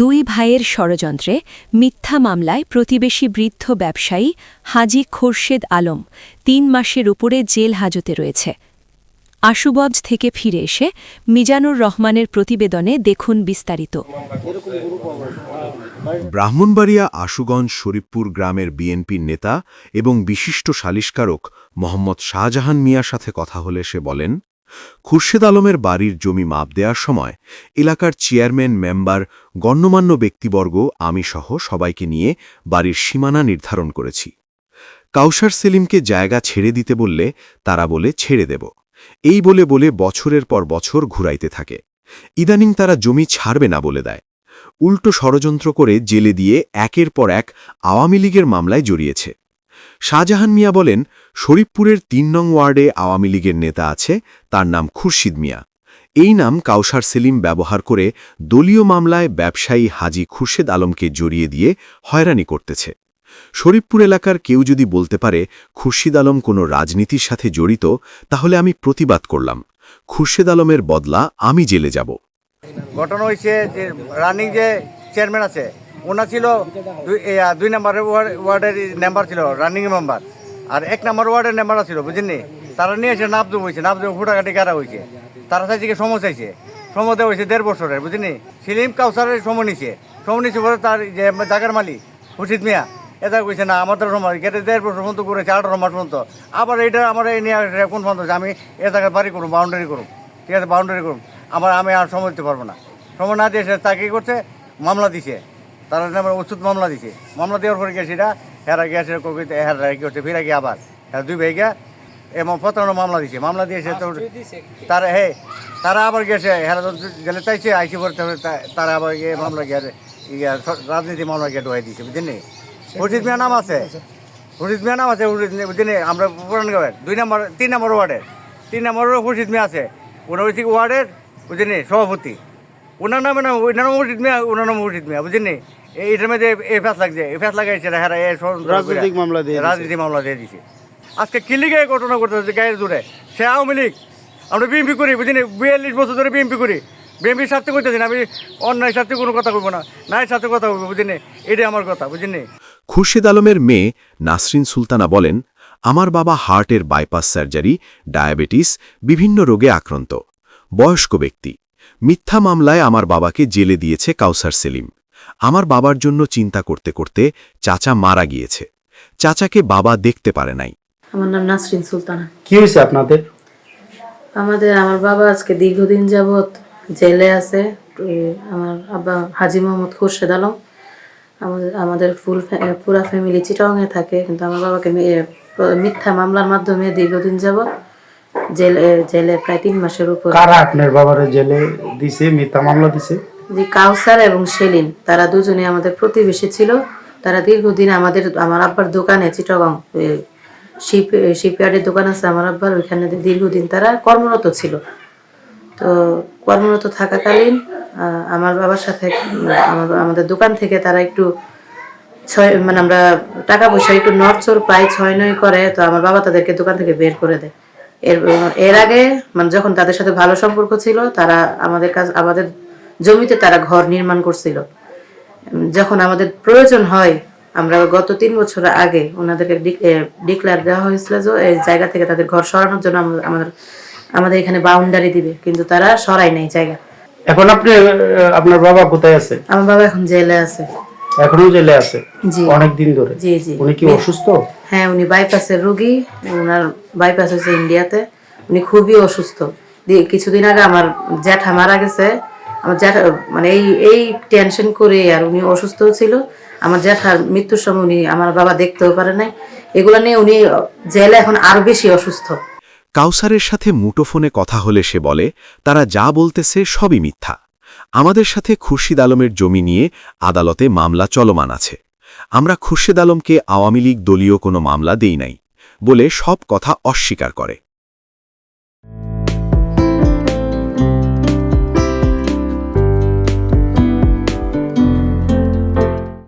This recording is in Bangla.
দুই ভাইয়ের ষড়যন্ত্রে মিথ্যা মামলায় প্রতিবেশী বৃদ্ধ ব্যবসায়ী হাজী খোরশেদ আলম ৩ মাসের উপরে জেল হাজতে রয়েছে। আশুগঞ্জ থেকে ফিরে এসে মিজানুর রহমানের প্রতিবেদনে দেখুন বিস্তারিত। ব্রাহ্মণবাড়িয়া আশুগঞ্জ শরীফপুর গ্রামের বিএনপির নেতা এবং বিশিষ্ট সালিশকারক মোহাম্মদ শাহজাহান মিয়ার সাথে কথা হলে সে বলেন, খুরশেদ আলমের বাড়ির জমি মাপ দেওয়ার সময় এলাকার চেয়ারম্যান, মেম্বার, গণ্যমান্য ব্যক্তিবর্গ, আমি সহ সবাইকে নিয়ে বাড়ির সীমানা নির্ধারণ করেছি। কাউসার সেলিমকে জায়গা ছেড়ে দিতে বললে তারা বলে ছেড়ে দেব, এই বলে বলে বছরের পর বছর ঘুরাইতে থাকে। ইদানিং তারা জমি ছাড়বে না বলে দেয়। উল্টো ষড়যন্ত্র করে জেলে দিয়ে একের পর এক আওয়ামী লীগের মামলায় জড়িয়েছে। শাহজাহান মিয়া বলেন, শরীফপুরের ৩ নং ওয়ার্ডে আওয়ামী লীগের নেতা আছে, তার নাম খুরশিদ মিয়া। এই নাম কাউসার সেলিম ব্যবহার করে দলীয় মামলায় ব্যবসায়ী হাজী খুরশেদ আলমকে জড়িয়ে দিয়ে হয়রানি করতেছে। শরীফপুর এলাকার কেউ যদি বলতে পারে খুরশিদ আলম কোনো রাজনীতির সাথে জড়িত, তাহলে আমি প্রতিবাদ করলাম, খুরশেদ আলমের বদলা আমি জেলে যাব। ঘটনা হয়েছে যে রানিং যে চেয়ারম্যান আছে ওনা ছিল 2 নম্বরের ওয়ার্ডের মেম্বার ছিল, রানিং মেম্বার, আর 1 নম্বর ওয়ার্ডের মেম্বার ছিল, বুঝলেন। তারা নিয়ে এসে নাপজুম হয়েছে, নাপজুম ফুটাকাটি কারা হয়েছে। তারা চাইছে সময় চাইছে, সময় দেওয়া হয়েছে 1.5 বছরের, বুঝলেন। সেলিম কাউসারের সময় নিছে পরে তার যে জায়গার মালিক খুরশিদ মিয়া এটা কইছে না আমাদের সময় গেটে 1.5 বছর পর্যন্ত করেছে, 18 মাস পর্যন্ত। আবার এইটা আমার এই নিয়ে কোন পর্যন্ত আমি এ জায়গায় বাড়ি করুন, বাউন্ডারি করুন, ঠিক আছে, বাউন্ডারি করুন। আমি আর সময় দিতে পারবো না। সময় না দিয়ে সে তাকে করছে, মামলা দিছে, তারা নামে ওষুধ মামলা দিছে। মামলা দেওয়ার পরে গেছে এটা হেরা গেছে, হেরা কি করছে, ফিরে গিয়ে আবার হ্যাঁ 2 ভাইকে এবং 15 মামলা দিছে। মামলা দিয়েছে তো তারা তারা আবার গেছে, হেরা গেলে চাইছে আইসি করতে হবে, তারা আবার গিয়ে মামলা গিয়ে রাজনীতি মামলা গিয়ে ঢোয়াই দিয়েছে, বুঝলেন। খুরশিদ মিয়া নাম আছে, খুরশিদ মিয়া নাম আছে, বুঝলেন। আমরা পুরান গাঁয়ের 3 নম্বর ওয়ার্ডের খুরশিদ মিয়া আছে, ওনার ওয়ার্ডের, বুঝলেন, সভাপতি। ওনার নামে না, ওই নাম মুর্শিদ মিয়া, ওনার নাম মুর্শিদ মিয়া, বুঝলেন। এইটার মধ্যে এই ফ্যাস লাগছে, এই ফ্যাস লাগাইছে হেরা রাজনীতি মামলা দিয়ে দিছে। আজকে কিলিগে ঘটনা করতেছে গায়ের জোরে। সে আওয়ামী লীগ, আমরা বিএমপি করি, বুঝলেন, 42 বছর ধরে বিএমপি করি। বিএমপির স্বার্থে করতেছি না, আমি অন্যায় স্বার্থে কোনো কথা বলবো না, নায়ের সাথে কথা বলবো, বুঝলেন। এটাই আমার কথা, বুঝলেন। খুরশেদ আলমের মেয়ে নাসরিন সুলতানা বলেন, আমার বাবা হার্টের বাইপাস সার্জারি, ডায়াবেটিস, বিভিন্ন রোগে আক্রান্ত, বয়স্ক ব্যক্তি। মিথ্যা মামলায় আমার বাবাকে জেলে দিয়েছে কাউসার সেলিম। আমার বাবার জন্য চিন্তা করতে করতে চাচা মারা গিয়েছে। চাচাকে বাবা দেখতে পারে নাই। আমার নাম নাসরিন সুলতানা। কি হয়েছে আপনাদের? আমার বাবা আজকে দীর্ঘদিন যাবৎ জেলে আছে। আমার আব্বা হাজী মোহাম্মদ খোরশেদ আলম। আমাদের পুরা ফ্যামিলি চিটাগাংয়ে থাকে, কিন্তু আমার বাবাকে মিথ্যা মামলার মাধ্যমে দীর্ঘদিন যাবৎ জেলে প্রায় 3 মাসের উপর। কারা আপনার বাবার জেলে দিছে, মিথ্যা মামলা দিছে? যে কাউসার এবং সেলিম, তারা দুজনে আমাদের প্রতিবেশী ছিল। তারা দীর্ঘদিন আমার আব্বার দোকানে, চিটাগাং শিপইয়ার্ডের দোকান আছে আমার আব্বার, ওইখানে দীর্ঘদিন তারা কর্মরত ছিল। তো কর্মরত থাকাকালীন আমার বাবার সাথে আমাদের দোকান থেকে তারা একটু আমরা টাকা পয়সা একটু নড়চড় পাই, 6-9 করে। তো আমার বাবা তাদেরকে দোকান থেকে বের করে দেয়। এর আগে যখন তাদের সাথে ভালো সম্পর্ক ছিল, তারা আমাদের জমিতে তারা ঘর নির্মাণ করছিল। যখন আমাদের প্রয়োজন হয়, আমরা গত 3 বছর আগে ওনাদেরকে ডিক্লেয়ার দেওয়া হয়েছিল যে এই জায়গা থেকে তাদের ঘর সরানোর জন্য আমাদের এখানে বাউন্ডারি দিবে, কিন্তু তারা সরাই নাই জায়গা। এখন আপনার বাবা কোথায় আছে? আমার বাবা এখন জেলে আছে। এখনো জেলে আছে? জি, অনেক দিন ধরে। জি জি। উনি কি অসুস্থ? হ্যাঁ, উনি বাইপাসের রোগী। ওনার বাইপাস হয়েছে ইন্ডিয়াতে। উনি খুবই অসুস্থ। কিছুদিন আগে আমার জ্যাঠা মারা গেছে। আমার জ্যাঠা এই টেনশন করে আর উনি অসুস্থ ছিল। আমার জ্যাঠার মৃত্যুর সময় উনি আমার বাবা দেখতেও পারে নাই। এগুলো নিয়ে উনি জেলে এখন আরো বেশি অসুস্থ। কাউসারের সাথে মুঠোফোনে কথা হলে সে বলে, তারা যা বলতেছে সবই মিথ্যা। আমাদের সাথে খুরশিদ আলমের জমি নিয়ে আদালতে মামলা চলমান আছে। আমরা খুরশিদ আলমকে আওয়ামী লীগ দলীয় কোনো মামলা দেই নাই বলে সব কথা অস্বীকার করে।